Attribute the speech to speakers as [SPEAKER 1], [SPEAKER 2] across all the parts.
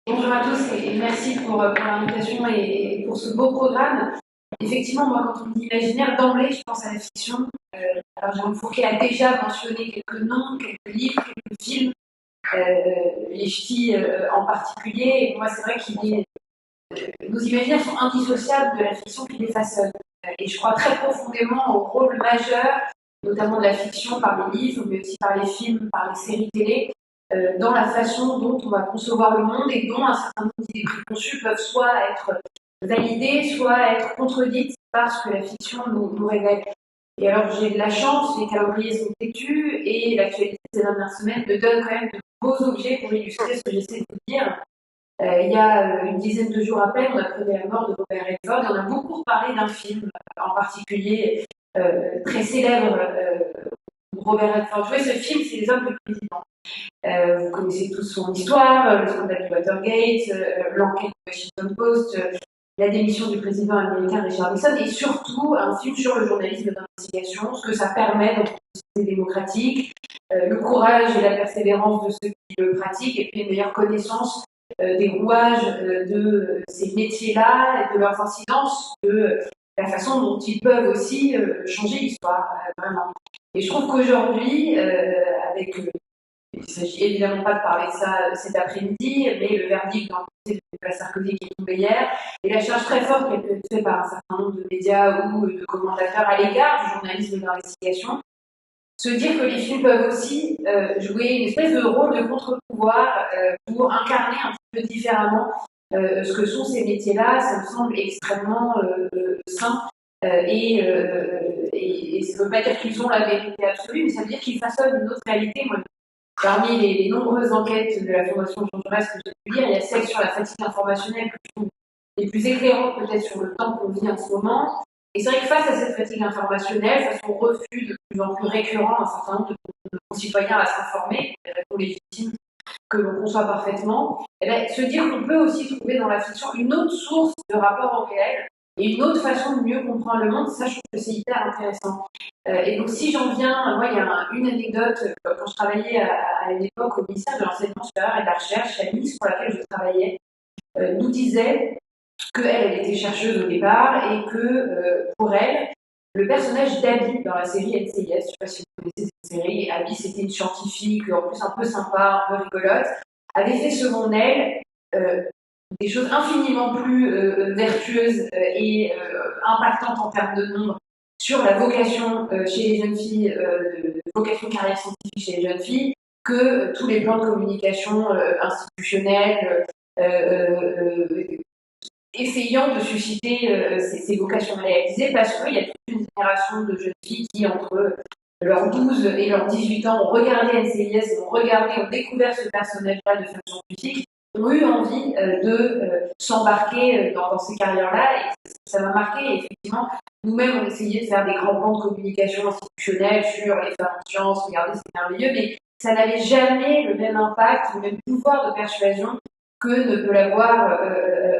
[SPEAKER 1] Bonjour à tous et merci pour l'invitation et pour ce beau programme. Effectivement, moi, quand on dit imaginaire, d'emblée, je pense à la fiction. Alors, Jérôme Fourquet a déjà mentionné quelques noms, quelques livres, quelques films, les ch'tis en particulier. Et moi, c'est vrai nos imaginaires sont indissociables de la fiction qui les façonne. Et je crois très profondément au rôle majeur, notamment de la fiction par les livres, mais aussi par les films, par les séries télé, dans la façon dont on va concevoir le monde et dont un certain nombre d'idées préconçues peuvent soit être validées, soit être contredites par ce que la fiction nous révèle. Et alors j'ai de la chance, les calendriers sont têtus et l'actualité de ces dernières semaines me donne quand même de beaux objets pour illustrer ce que j'essaie de vous dire. Il y a une dizaine de jours à peine, on a appris la mort de Robert Redford et on a beaucoup parlé d'un film en particulier très célèbre. Robert Redford jouait ce film, c'est Les Hommes du Président. Vous connaissez tous son histoire, le scandale de Watergate, l'enquête du Washington Post, la démission du président américain Richard Nixon et surtout un film sur le journalisme d'investigation, ce que ça permet dans une société démocratique, le courage et la persévérance de ceux qui le pratiquent et puis une meilleure connaissance des rouages de ces métiers-là et de leurs incidences, de la façon dont ils peuvent aussi changer l'histoire, vraiment. Et je trouve qu'aujourd'hui, avec il ne s'agit évidemment pas de parler de ça cet après-midi, mais le verdict dans le procès de Nicolas Sarkozy qui est tombé hier, et la charge très forte qui a pu être faite par un certain nombre de médias ou de commentateurs à l'égard du journalisme d'investigation, se dire que les films peuvent aussi jouer une espèce de rôle de contre-pouvoir pour incarner un petit peu différemment ce que sont ces métiers-là, ça me semble extrêmement sain. Et ça ne veut pas dire qu'ils ont la vérité absolue, mais ça veut dire qu'ils façonnent une autre réalité. Moi, parmi les nombreuses enquêtes de la Fondation Jean Jaurès que j'ai pu lire, il y a celle sur la fatigue informationnelle que je trouve les plus éclairantes peut-être sur le temps qu'on vit en ce moment. Et c'est vrai que face à cette fatigue informationnelle, face au refus de plus en plus récurrent d'un certain nombre de concitoyens à s'informer, des raisons légitimes que l'on conçoit parfaitement, eh bien, se dire qu'on peut aussi trouver dans la fiction une autre source de rapport au réel et une autre façon de mieux comprendre le monde, ça je trouve que c'est hyper intéressant. Et donc si j'en viens, moi il y a une anecdote, quand je travaillais à une époque au ministère de l'Enseignement supérieur et de la Recherche, la ministre pour laquelle je travaillais, nous disait qu'elle était chercheuse au départ et que pour elle, le personnage d'Abby dans la série NCIS, je ne sais pas si vous connaissez cette série, Abby c'était une scientifique, en plus un peu sympa, un peu rigolote, avait fait selon elle des choses infiniment plus vertueuses et impactantes en termes de nombre sur la vocation chez les jeunes filles, de vocation carrière scientifique chez les jeunes filles, que tous les plans de communication institutionnels essayant de susciter ces vocations réalisées parce qu'il y a toute une génération de jeunes filles qui, entre leurs 12 et leurs 18 ans, ont regardé NCIS et ont découvert ce personnage-là de façon scientifique, ont eu envie de s'embarquer dans ces carrières-là. Et ça m'a marqué. Et effectivement, nous-mêmes, on essayait de faire des grands plans de communication institutionnelle sur les femmes en sciences, regardez, c'est merveilleux, mais ça n'avait jamais le même impact, le même pouvoir de persuasion que ne peut l'avoir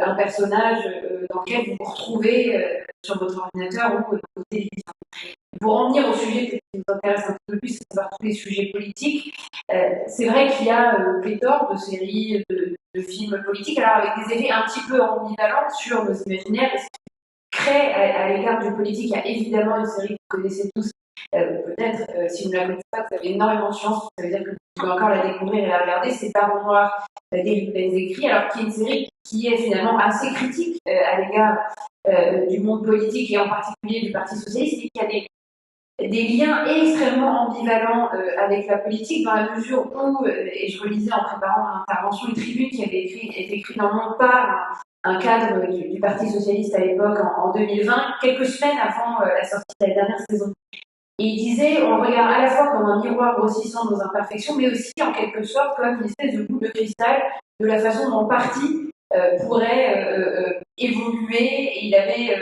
[SPEAKER 1] un personnage dans lequel vous vous retrouvez sur votre ordinateur ou dans votre télévision. Pour en venir au sujet qui nous intéresse un peu plus, c'est savoir tous les sujets politiques, c'est vrai qu'il y a pléthore de séries, de films politiques, alors avec des effets un petit peu ambivalents sur nos imaginaires et ce qui crée à l'égard du politique. Il y a évidemment une série que vous connaissez tous, peut-être, si vous ne la connaissez pas, vous avez énormément de chance, ça veut dire que vous pouvez encore la découvrir et la regarder, c'est Baron Noir d'Éric Benzekri, alors qui est une série qui est finalement assez critique à l'égard du monde politique et en particulier du Parti Socialiste, et qui a des liens extrêmement ambivalents avec la politique, dans la mesure où, et je relisais en préparant l'intervention, une tribune qui avait été écrite dans le Monde par un cadre du Parti Socialiste à l'époque, en 2020, quelques semaines avant la sortie de la dernière saison. Et il disait, on le regarde à la fois comme un miroir grossissant de nos imperfections, mais aussi en quelque sorte comme une espèce de boule de cristal de la façon dont le parti pourrait évoluer. Et il avait,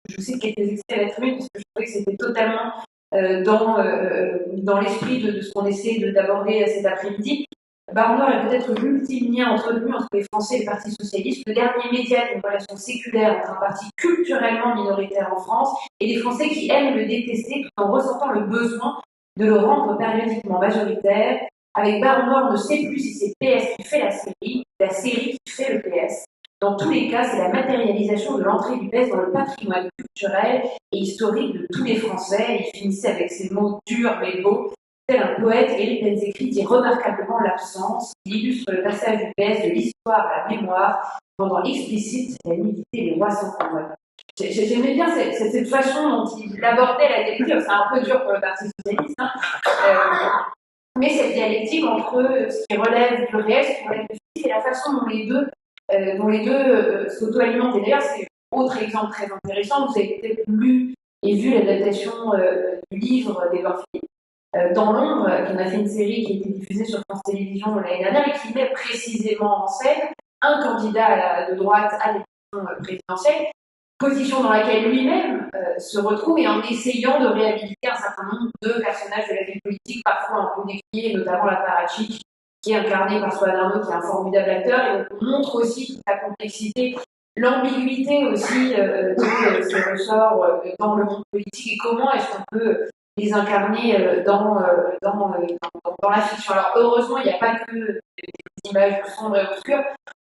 [SPEAKER 1] je vous cite quelques extraits de la tribune, parce que je trouvais que c'était totalement dans l'esprit de ce qu'on essaie d'aborder cet après-midi. Baron Noir est peut-être l'ultime lien entretenu entre les Français et le Parti Socialiste, le dernier média d'une relation séculaire entre un parti culturellement minoritaire en France et des Français qui aiment le détester tout en ressentant le besoin de le rendre périodiquement majoritaire. avec Baron Noir, on ne sait plus si c'est PS qui fait la série qui fait le PS. Dans tous les cas, c'est la matérialisation de l'entrée du PS dans le patrimoine culturel et historique de tous les Français. Il finissait avec ces mots durs mais beaux. Tel un poète, Éric Bensekri dit remarquablement l'absence. Il illustre le passage du PS de l'histoire à la mémoire, rendant explicite la nudité des rois sans combat. J'aimais bien cette façon dont il abordait la dialectique. C'est un peu dur pour le Parti socialiste, hein. Mais cette dialectique entre ce qui relève du réel, ce qui relève du physique, et la façon dont les deux s'auto-alimentent. Et d'ailleurs, c'est un autre exemple très intéressant. Vous avez peut-être lu et vu l'adaptation du livre d'Edouard Philippe, Dans l'ombre, qui en a fait une série qui a été diffusée sur France Télévisions l'année dernière et qui met précisément en scène un candidat de droite à l'élection présidentielle, position dans laquelle lui-même se retrouve et en essayant de réhabiliter un certain nombre de personnages de la vie politique, parfois un peu décriés, notamment l'apparatchik, qui est incarné par Swan Arnaud, qui est un formidable acteur, et on montre aussi toute la complexité, l'ambiguïté aussi de ces ressorts dans le monde politique et comment est-ce qu'on peut les incarner dans la fiction. Alors heureusement, il n'y a pas que des images sombres et obscures.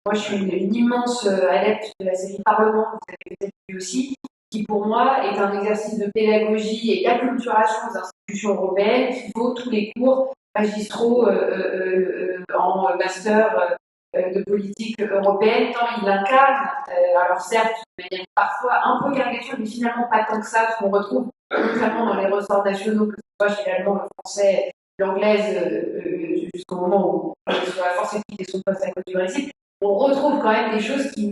[SPEAKER 1] Moi, je suis une immense adepte de la série Parlement, que vous avez peut-être vu aussi, qui pour moi est un exercice de pédagogie et d'acculturation des institutions européennes qui vaut tous les cours magistraux en master de politique européenne, tant il incarne, alors certes, de manière parfois un peu caricature, mais finalement pas tant que ça, ce qu'on retrouve notamment dans les ressorts nationaux, que ce soit chez l'allemand, le français, l'anglaise, jusqu'au moment où il soit forcé de quitter son poste à cause du Brexit. On retrouve quand même des choses qui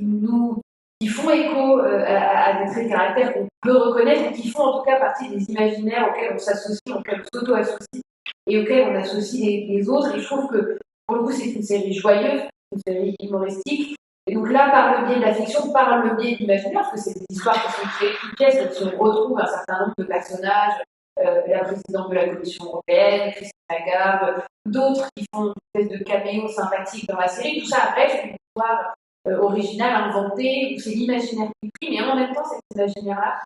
[SPEAKER 1] font écho à des traits de caractère qu'on peut reconnaître et qui font en tout cas partie des imaginaires auxquels on s'associe, auxquels on s'auto-associe et auxquels on associe les autres. Et je trouve que pour le coup, c'est une série joyeuse, une série humoristique. Et donc là, par le biais de la fiction, par le biais de l'imaginaire, parce que c'est des histoires qui sont créées toutes pièces, donc si on retrouve un certain nombre de personnages, la présidente de la Commission européenne, Christine Lagarde, d'autres qui font une espèce de caméo sympathique dans la série, tout ça reste une histoire originale, inventée, où c'est l'imaginaire qui prime, mais en même temps, cet imaginaire-là,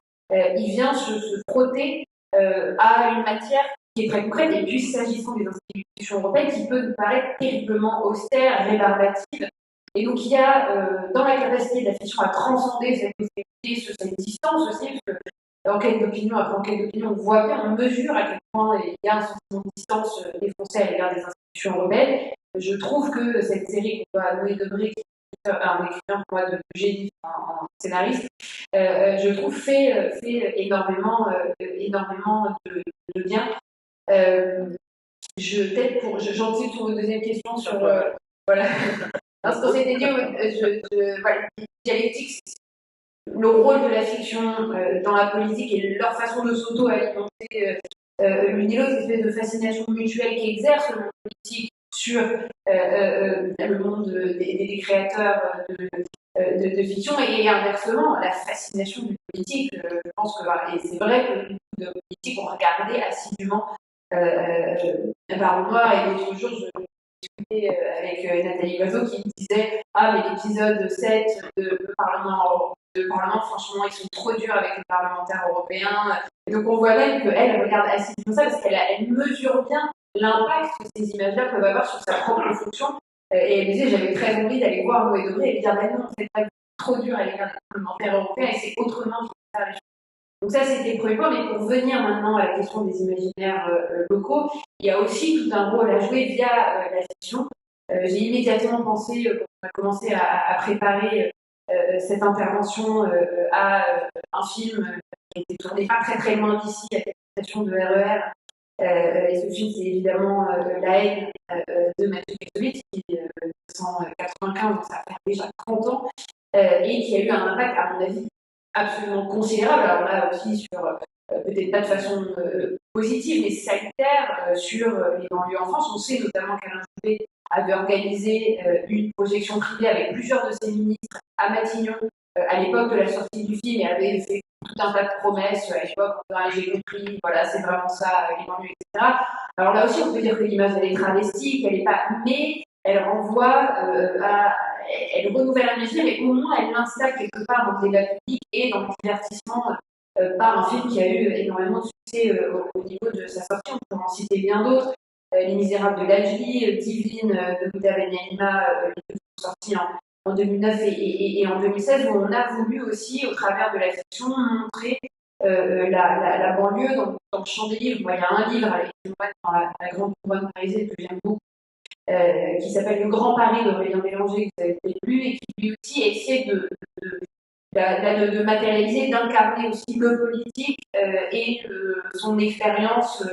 [SPEAKER 1] il vient se frotter à une matière qui est très concrète, et puis s'agissant des institutions européennes, qui peut nous paraître terriblement austère, rébarbative. Et donc il y a dans la capacité de la fiction à transcender cette possibilité, cette distance aussi, parce que enquête d'opinion après enquête d'opinion, on voit bien, on mesure à quel point il y a un sentiment de distance des Français à l'égard des institutions européennes. Je trouve que cette série qu'on doit à Noé Debré, qui est un écrivain pour moi de génie, un scénariste, je trouve fait énormément de bien. J'anticipe sur votre deuxième question sur voilà. Parce qu'on s'était dit, voilà, dialectique, le rôle de la fiction dans la politique et leur façon de s'auto-alimenter l'une et l'autre, une espèce de fascination mutuelle qui exerce le monde politique sur le monde des créateurs de fiction et inversement la fascination du politique. Je pense que et c'est vrai que beaucoup de politiques ont regardé assidûment Baron Noir et l'autre jour je discutais avec Nathalie Loiseau qui me disait mais l'épisode 7 de Parlement, franchement, ils sont trop durs avec les parlementaires européens. Et donc on voit même qu'elle regarde assidûment ça parce qu'elle mesure bien l'impact que ces images-là peuvent avoir sur sa propre fonction. Et elle me disait, j'avais très envie d'aller voir Noé Debré et lui dire, non, c'est pas trop dur à l'égard des parlementaires européens et c'est autrement qu'il faut faire les choses. Donc ça, c'était le premier point, mais pour venir maintenant à la question des imaginaires locaux, il y a aussi tout un rôle à jouer via la fiction. J'ai immédiatement pensé, quand on a commencé à préparer cette intervention à un film qui a été tourné pas très très loin d'ici, à la station de RER. Et ce film, c'est évidemment La haine de Mathieu Kassovitz, qui est 1995, donc ça fait déjà 30 ans, et qui a eu un impact, à mon avis, absolument considérable. Alors là aussi, sur peut-être pas de façon positive, mais salutaire, sur les banlieues en France. On sait notamment qu'Alain Juppé avait organisé une projection privée avec plusieurs de ses ministres à Matignon à l'époque de la sortie du film et avait fait tout un tas de promesses à l'époque, j'ai compris, voilà, c'est vraiment ça, les banlieues, etc. Alors là aussi, on peut dire que l'image, elle est travestie, qu'elle n'est pas, mais elle renvoie elle renouvelle la musique, mais au moins elle l'installe quelque part dans le débat public et dans le divertissement par un film qui a eu énormément de succès au niveau de sa sortie. On peut en citer bien d'autres. Les Misérables de Lajli, Divine de Ghouta Benyamina, les deux sont sortis en 2009 et en 2016, où on a voulu aussi, au travers de la fiction, montrer la banlieue. Donc, dans le champ des livres, moi, il y a un livre avec dans la grande couronne parisienne que j'aime beaucoup, qui s'appelle Le Grand Paris d'Aurélien Bélanger, que vous avez peut-être lu, et qui lui aussi essaie de matérialiser, d'incarner aussi le politique et son expérience,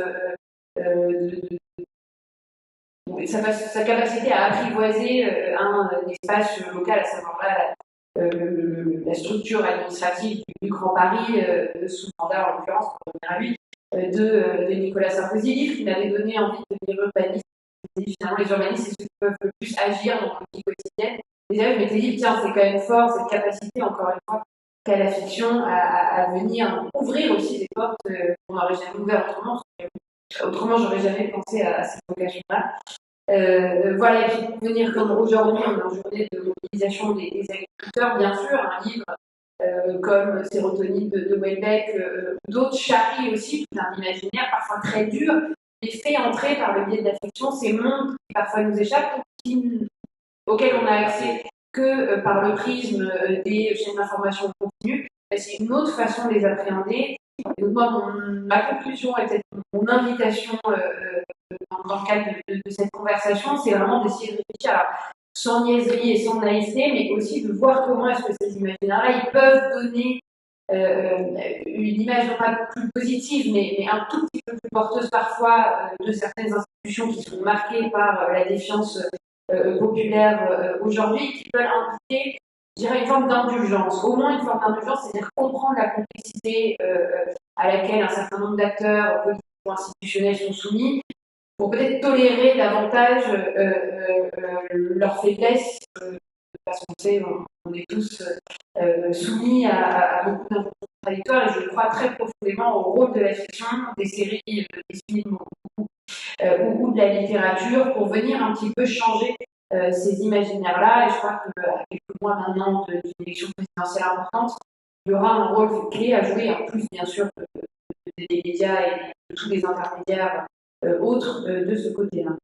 [SPEAKER 1] sa capacité à apprivoiser un espace local, à savoir là la structure administrative du Grand Paris, sous mandat en l'occurrence, pour revenir à lui, de Nicolas Sarkozy, livre qui m'avait donné envie de devenir urbaniste. Finalement, les urbanistes, c'est ceux qui peuvent le plus agir dans la vie quotidienne. Et là, je m'étais dit, tiens, c'est quand même fort, cette capacité, encore une fois, qu'a la fiction à venir ouvrir aussi des portes qu'on n'aurait jamais ouvertes autrement. Autrement, j'aurais jamais pensé à cette vocation-là. Voilà, et puis pour venir comme aujourd'hui, on est en journée de mobilisation des agriculteurs, bien sûr, un livre comme Sérotonine de Houellebecq, d'autres charrient aussi tout un imaginaire parfois très dur, mais fait entrer par le biais de la fiction ces mondes qui parfois nous échappent, auxquels on n'a accès que par le prisme des chaînes d'information continue. C'est une autre façon de les appréhender. Et donc moi, ma conclusion et peut-être mon invitation dans le cadre de cette conversation, c'est vraiment d'essayer de réfléchir sans niaiserie et sans naïveté, mais aussi de voir comment est-ce que ces imaginaires-là, ils peuvent donner une image non pas plus positive, mais un tout petit peu plus porteuse parfois de certaines institutions qui sont marquées par la défiance populaire aujourd'hui, qui veulent inviter, je dirais, une forme d'indulgence, au moins une forme d'indulgence, c'est-à-dire comprendre la complexité à laquelle un certain nombre d'acteurs politiques ou institutionnels sont soumis, pour peut-être tolérer davantage leurs faiblesses, parce qu'on sait, on est tous soumis à beaucoup d'informations contradictoires, et je crois très profondément au rôle de la fiction, des séries, des films ou de la littérature pour venir un petit peu changer ces imaginaires-là. Et je crois qu'à quelques mois maintenant d'une élection présidentielle importante, il y aura un rôle clé à jouer, en plus bien sûr des médias et de tous les intermédiaires autres de ce côté-là.